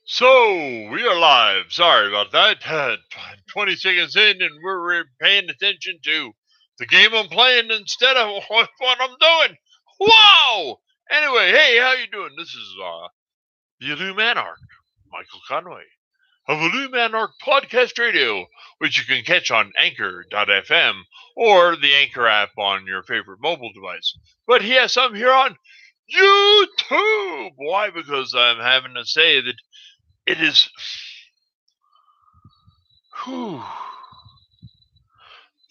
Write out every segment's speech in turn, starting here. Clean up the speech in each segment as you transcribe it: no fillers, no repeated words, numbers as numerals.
So we are live. Sorry about that. 20 seconds in, and we're paying attention to the game I'm playing instead of what I'm doing. Wow! Anyway, hey, how you doing? This is the illumANark, Michael Conway of illumANark Podcast Radio, which you can catch on Anchor.fm or the Anchor app on your favorite mobile device. But yes, I'm here on YouTube. Why? Because I'm having to say that it is. Whew,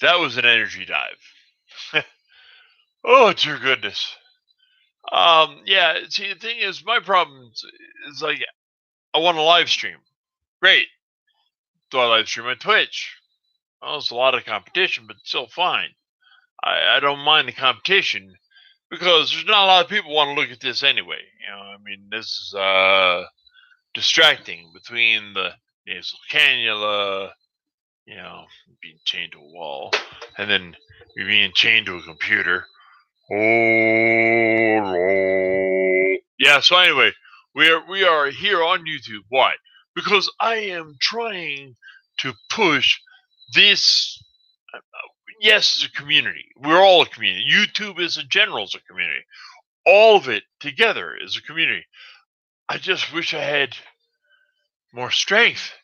that was an energy dive. Oh, dear goodness. Yeah. See, the thing is, my problem is like I want to live stream. Great. Do I live stream on Twitch? Well, it's a lot of competition, but still fine. I don't mind the competition because there's not a lot of people want to look at this anyway. I mean, this is distracting between the nasal cannula, being chained to a wall, and then you're being chained to a computer. Yeah. So anyway, we are here on YouTube. Why? Because I am trying to push this. Yes, as a community, we're all a community. YouTube is in general is a community. All of it together is a community. I just wish I had more strength.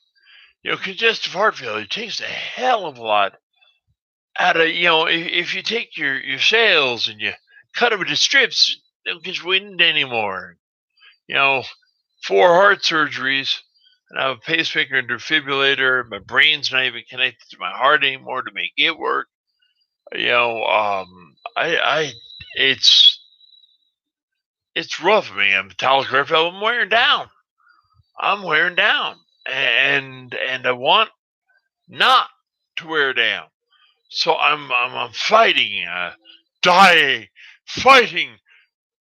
Congestive heart failure takes a hell of a lot out of if you take your sails and you cut them into strips, they don't get wind anymore. 4 heart surgeries, and I have a pacemaker and defibrillator. My brain's not even connected to my heart anymore to make it work. I it's rough. I mean, I'm metallic heart failure. I'm wearing down. And I want not to wear down. So I'm fighting, dying, fighting,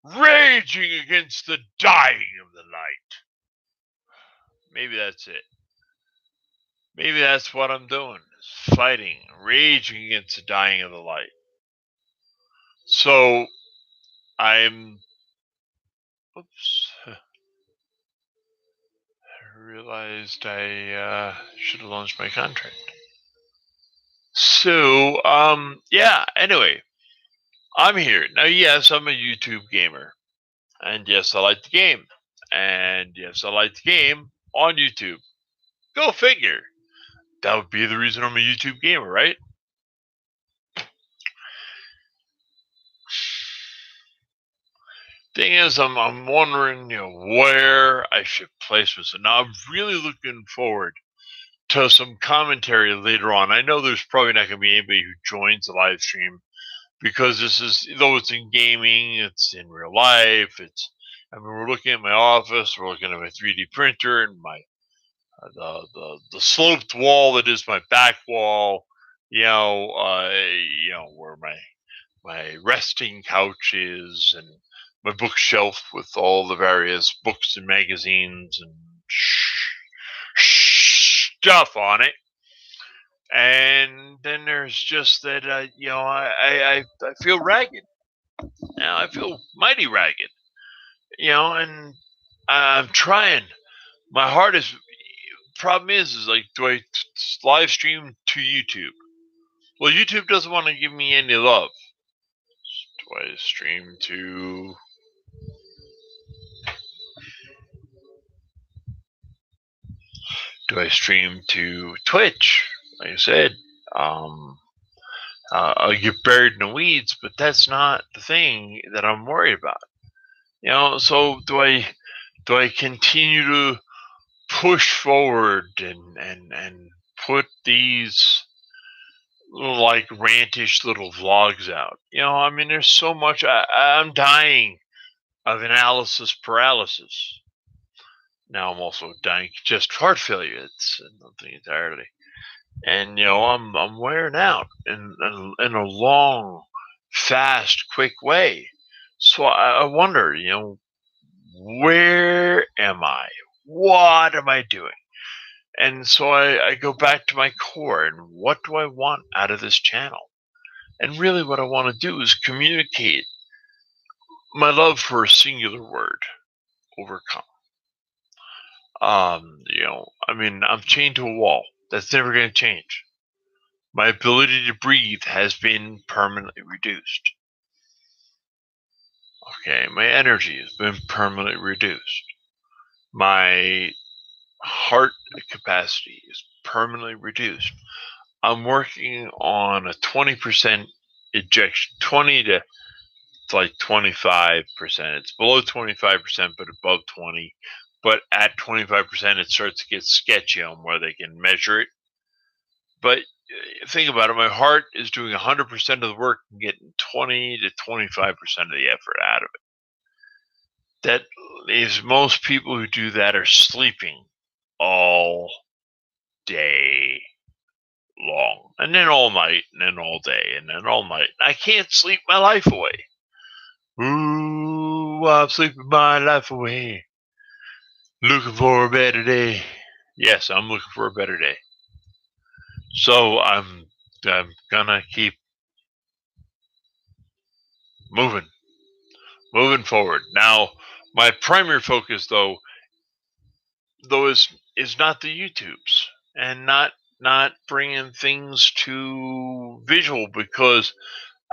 raging against the dying of the light. Maybe that's it. Maybe that's what I'm doing, is fighting, raging against the dying of the light. So I'm. Oops. I realized I should have launched my contract. So, yeah, anyway, I'm here. Now, yes, I'm a YouTube gamer. And yes, I like the game. And yes, I like the game on YouTube. Go figure. That would be the reason I'm a YouTube gamer, right? Thing is, I'm wondering, where I should place this. And now I'm really looking forward to some commentary later on. I know there's probably not going to be anybody who joins the live stream because this is, though it's in gaming, it's in real life. We're looking at my office, we're looking at my 3D printer and my the sloped wall that is my back wall. Where my resting couch is, and my bookshelf with all the various books and magazines and stuff on it. And then there's just that, I feel ragged. Now I feel mighty ragged, and I'm trying. My heart is. Problem is like, do I live stream to YouTube? Well, YouTube doesn't want to give me any love. Do I stream to? Do I stream to Twitch? Like I said, I'll get buried in the weeds, but that's not the thing that I'm worried about. So do I continue to push forward and put these like rantish little vlogs out? There's so much. I'm dying of analysis paralysis. Now I'm also dying just heart failure. It's nothing entirely. And I'm wearing out in a long, fast, quick way. So I wonder, where am I? What am I doing? And so I go back to my core, and what do I want out of this channel? And really, what I want to do is communicate my love for a singular word: overcome. I'm chained to a wall. That's never going to change. My ability to breathe has been permanently reduced. Okay, my energy has been permanently reduced. My heart capacity is permanently reduced. I'm working on a 20% ejection, 20 to like 25%. It's below 25%, but above 20. But at 25%, it starts to get sketchy on where they can measure it. But think about it, my heart is doing 100% of the work and getting 20 to 25% of the effort out of it. That leaves most people who do that are sleeping all day long, and then all night, and then all day, and then all night. I can't sleep my life away. Ooh, I'm sleeping my life away. Looking for a better day. Yes, I'm looking for a better day. So I'm gonna keep moving, moving forward. Now, my primary focus though is not the YouTubes and not bringing things to visual, because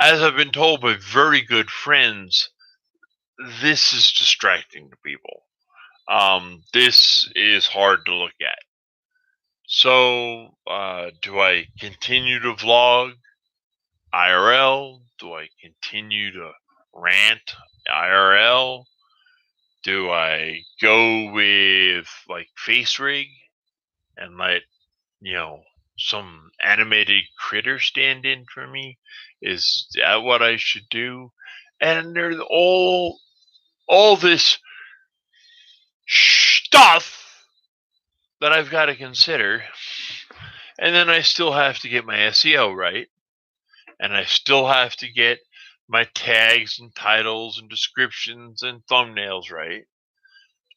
as I've been told by very good friends, this is distracting to people. This is hard to look at. So, do I continue to vlog IRL? Do I continue to rant IRL? Do I go with like face rig and let some animated critter stand in for me? Is that what I should do? And there's all this stuff that I've got to consider. And then I still have to get my SEO right. And I still have to get my tags and titles and descriptions and thumbnails right.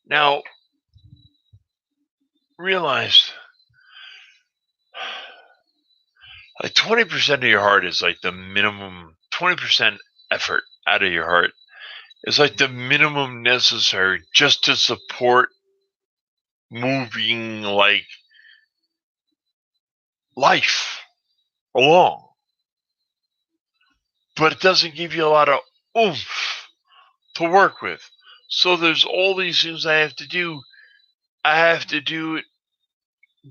Now, realize like 20% of your heart is like the minimum, 20% effort out of your heart is like the minimum necessary just to support moving like life along. But it doesn't give you a lot of oomph to work with. So there's all these things I have to do. I have to do it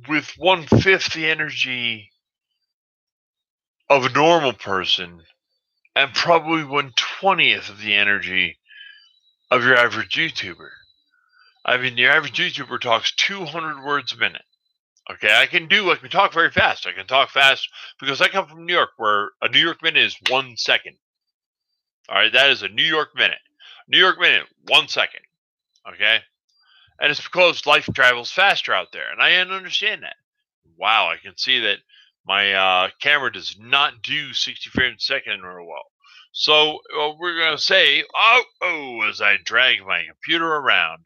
with 1/5 the energy of a normal person and probably 1/20th of the energy of your average YouTuber. I mean, your average YouTuber talks 200 words a minute. Okay, I can talk very fast. I can talk fast because I come from New York, where a New York minute is 1 second. All right, that is a New York minute. New York minute, 1 second. Okay, and it's because life travels faster out there, and I understand that. Wow, I can see that my camera does not do 60 frames a second real well. So we're gonna say, as I drag my computer around,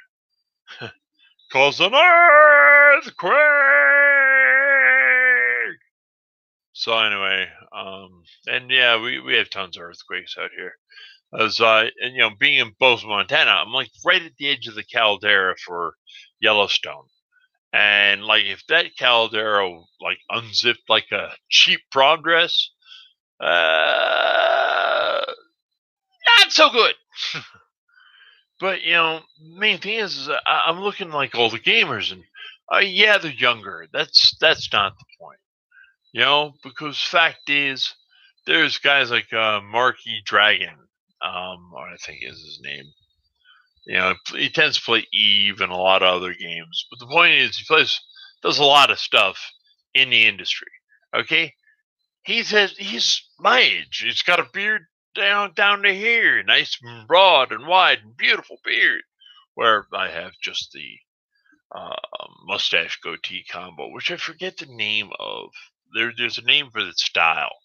cause an earthquake. So anyway, and yeah, we have tons of earthquakes out here. As and being in Bozeman, Montana, I'm like right at the edge of the caldera for Yellowstone. And like if that caldera like unzipped like a cheap prom dress, not so good. But main thing is I'm looking like all the gamers, and yeah, they're younger. That's not the point, because fact is, there's guys like Marky Dragon, or I think is his name. He tends to play Eve and a lot of other games. But the point is, does a lot of stuff in the industry. Okay, he's my age. He's got a beard down to here, nice and broad and wide and beautiful beard. Where I have just the mustache goatee combo, which I forget the name of. There's a name for the style.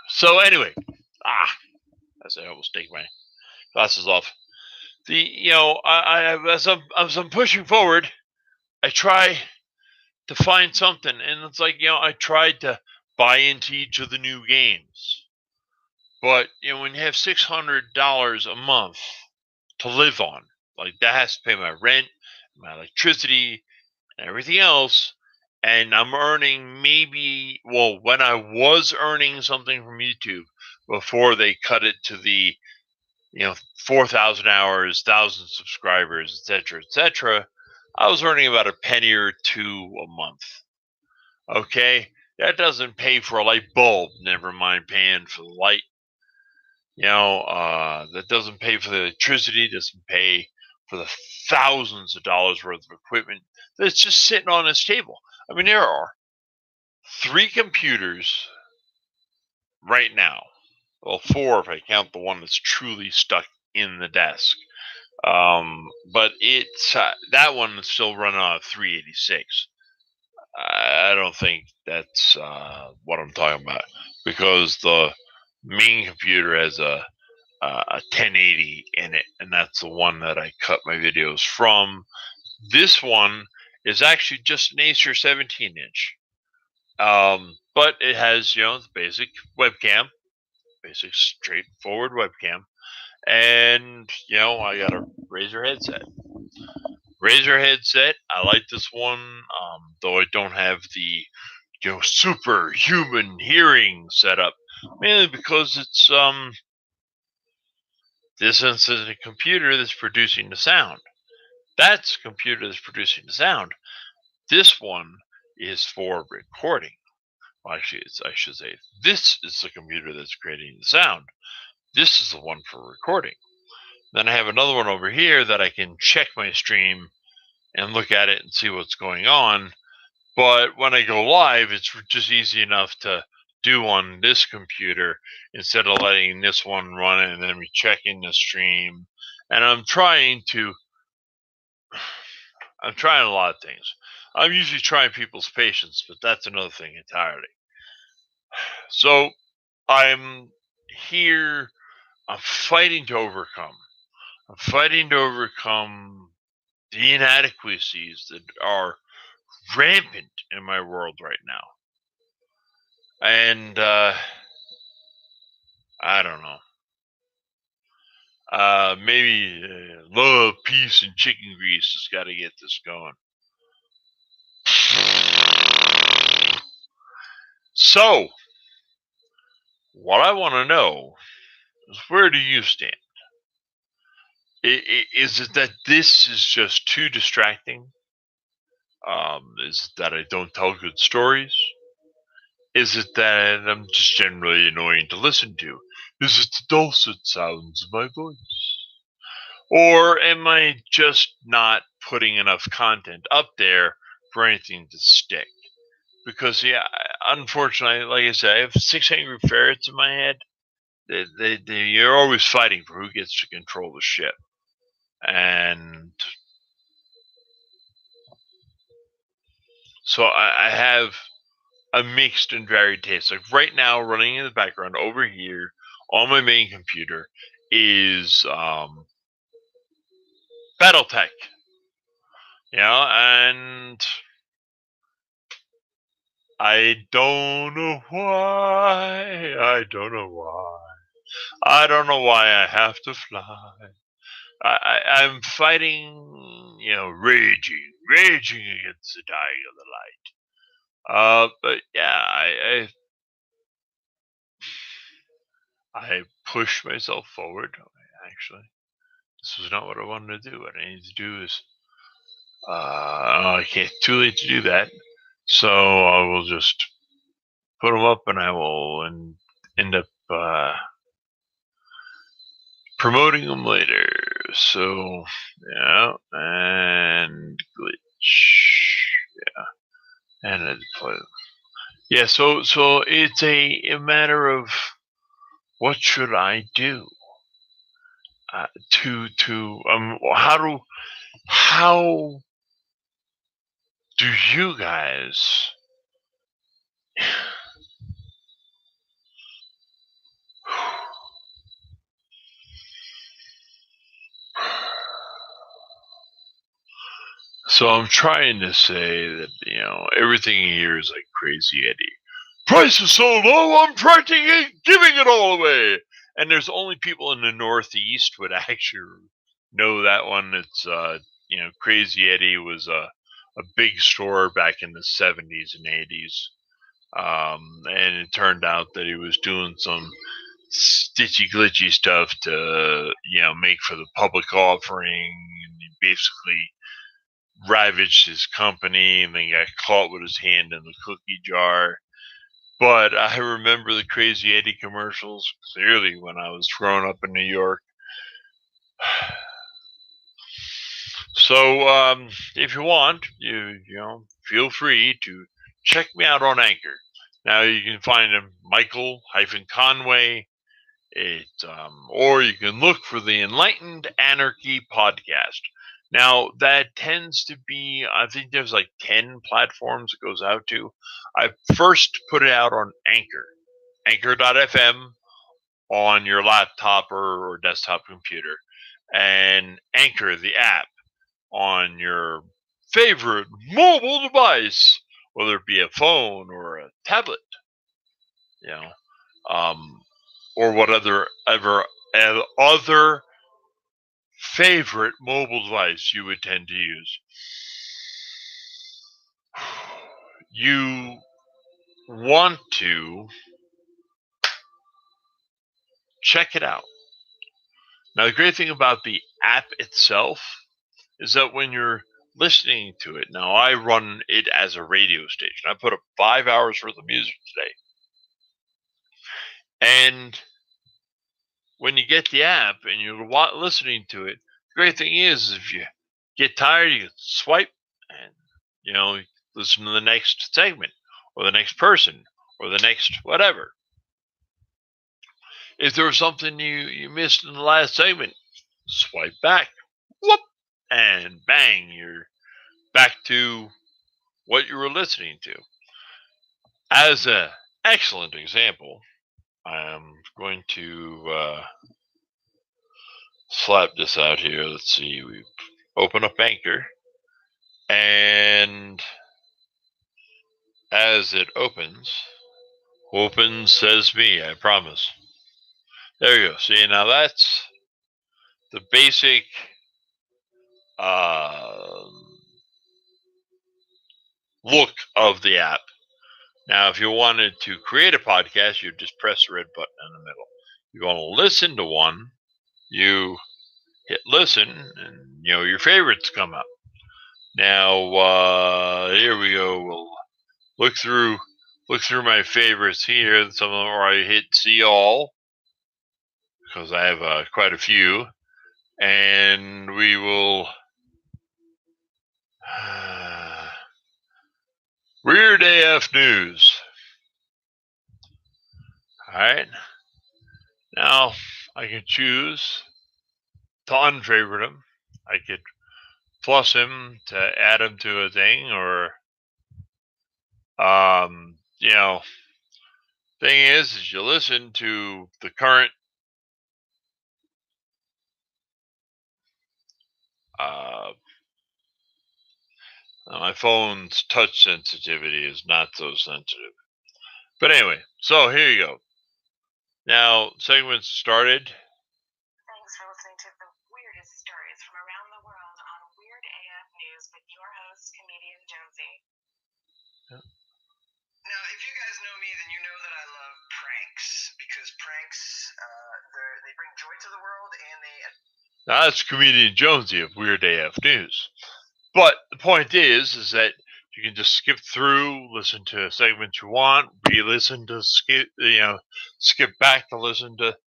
So anyway, as I almost take my glasses off. As I'm pushing forward, I try to find something, and it's like I tried to buy into each of the new games, but when you have $600 a month to live on, like that has to pay my rent, my electricity, and everything else. And I'm earning maybe, well, when I was earning something from YouTube before they cut it to the, 4,000 hours, 1,000 subscribers, etc., I was earning about a penny or two a month. Okay, that doesn't pay for a light bulb. Never mind paying for the light. That doesn't pay for the electricity. Doesn't pay for the thousands of dollars worth of equipment that's just sitting on this table. I mean, there are 3 computers right now. Well, 4 if I count the one that's truly stuck in the desk. But it's that one is still running on a 386. I don't think that's what I'm talking about, because the main computer has a 1080 in it, and that's the one that I cut my videos from. This one is actually just an Acer 17-inch, but it has the basic webcam, basic straightforward webcam, and I got a Razer headset. I like this one, though I don't have the superhuman hearing setup, mainly because it's this isn't a computer that's producing the sound. That's a computer that's producing the sound. This one is for recording. Well, actually, I should say this is the computer that's creating the sound. This is the one for recording. Then I have another one over here that I can check my stream and look at it and see what's going on. But when I go live, it's just easy enough to do on this computer instead of letting this one run it and then rechecking the stream. And I'm trying a lot of things. I'm usually trying people's patience, but that's another thing entirely. So I'm here. I'm fighting to overcome. The inadequacies that are rampant in my world right now. And I don't know. Maybe love, peace, and chicken grease has got to get this going. So, what I want to know is, where do you stand? Is it that this is just too distracting? Is it that I don't tell good stories? Is it that I'm just generally annoying to listen to? Is it the dulcet sounds of my voice? Or am I just not putting enough content up there for anything to stick? Because, unfortunately, like I said, I have 6 angry ferrets in my head. You're always fighting for who gets to control the ship. And so I have a mixed and varied taste. Like right now, running in the background over here on my main computer is BattleTech. And I don't know why. I don't know why I have to fly. I'm fighting, raging against the dying of the light. But yeah, I pushed myself forward. Actually, this was not what I wanted to do. What I need to do is, I can't. Too late to do that. So I will just put them up, and I will end up promoting them later. So and glitch, and I deploy them. Yeah, so it's a matter of, what should I do? How do you guys So I'm trying to say that, everything here is like Crazy Eddie. Price is so low, I'm practically giving it all away. And there's only people in the Northeast would actually know that one. It's Crazy Eddie was a big store back in the 70s and 80s. And it turned out that he was doing some stitchy glitchy stuff to make for the public offering, and he basically ravaged his company and then got caught with his hand in the cookie jar. But I remember the Crazy Eddie commercials clearly when I was growing up in New York. So if you want, you feel free to check me out on Anchor. Now you can find him Michael-Conway. Or you can look for the Enlightened Anarchy podcast. Now that tends to be, I think there's like 10 platforms it goes out to. I first put it out on Anchor.fm on your laptop or desktop computer, and Anchor, the app, on your favorite mobile device, whether it be a phone or a tablet, you know, or whatever other favorite mobile device you would tend to use. You want to check it out. Now, the great thing about the app itself is that when you're listening to it, now I run it as a radio station. I put up 5 hours worth of music today. And when you get the app and you're listening to it, the great thing is if you get tired, you can swipe and, listen to the next segment or the next person or the next whatever. If there was something you missed in the last segment, swipe back, whoop, and bang, you're back to what you were listening to. As an excellent example, I'm going to slap this out here. Let's see. We open up Anchor, and as it opens says me, I promise. There you go. See, now that's the basic look of the app. Now, if you wanted to create a podcast, you just press the red button in the middle. If you want to listen to one, you hit listen, and your favorites come up. Now, here we go. We'll look through my favorites here. Some of them are I hit see all because I have quite a few, and we will. Weird AF News. Alright. Now, I can choose to unfavorite him. I could plus him to add him to a thing, or, thing is you listen to the current my phone's touch sensitivity is not so sensitive. But anyway, so here you go. Now, segments started. Thanks for listening to the weirdest stories from around the world on Weird AF News with your host, comedian Jonesy. Yeah. Now, if you guys know me, then you know that I love pranks, because pranks, they bring joy to the world, and they... Now, that's comedian Jonesy of Weird AF News. But the point is that you can just skip through, listen to a segment you want, re-listen to skip back to listen to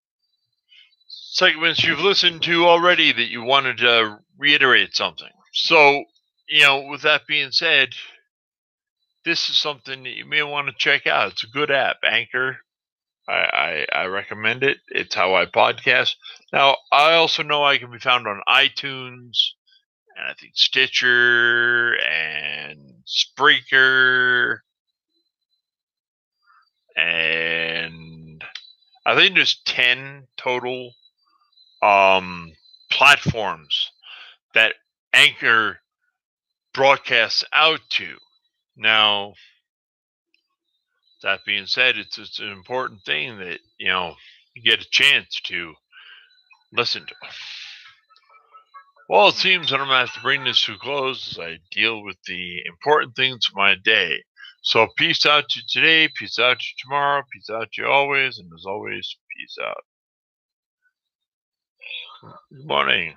segments you've listened to already that you wanted to reiterate something. So, with that being said, this is something that you may want to check out. It's a good app, Anchor. I recommend it. It's how I podcast. Now, I also know I can be found on iTunes, and I think Stitcher and Spreaker, and I think there's 10 total platforms that Anchor broadcasts out to. Now, that being said, it's an important thing that you get a chance to listen to. Well, it seems that I'm going to have to bring this to a close as I deal with the important things of my day. So, peace out to you today, peace out to you tomorrow, peace out to you always, and as always, peace out. Good morning.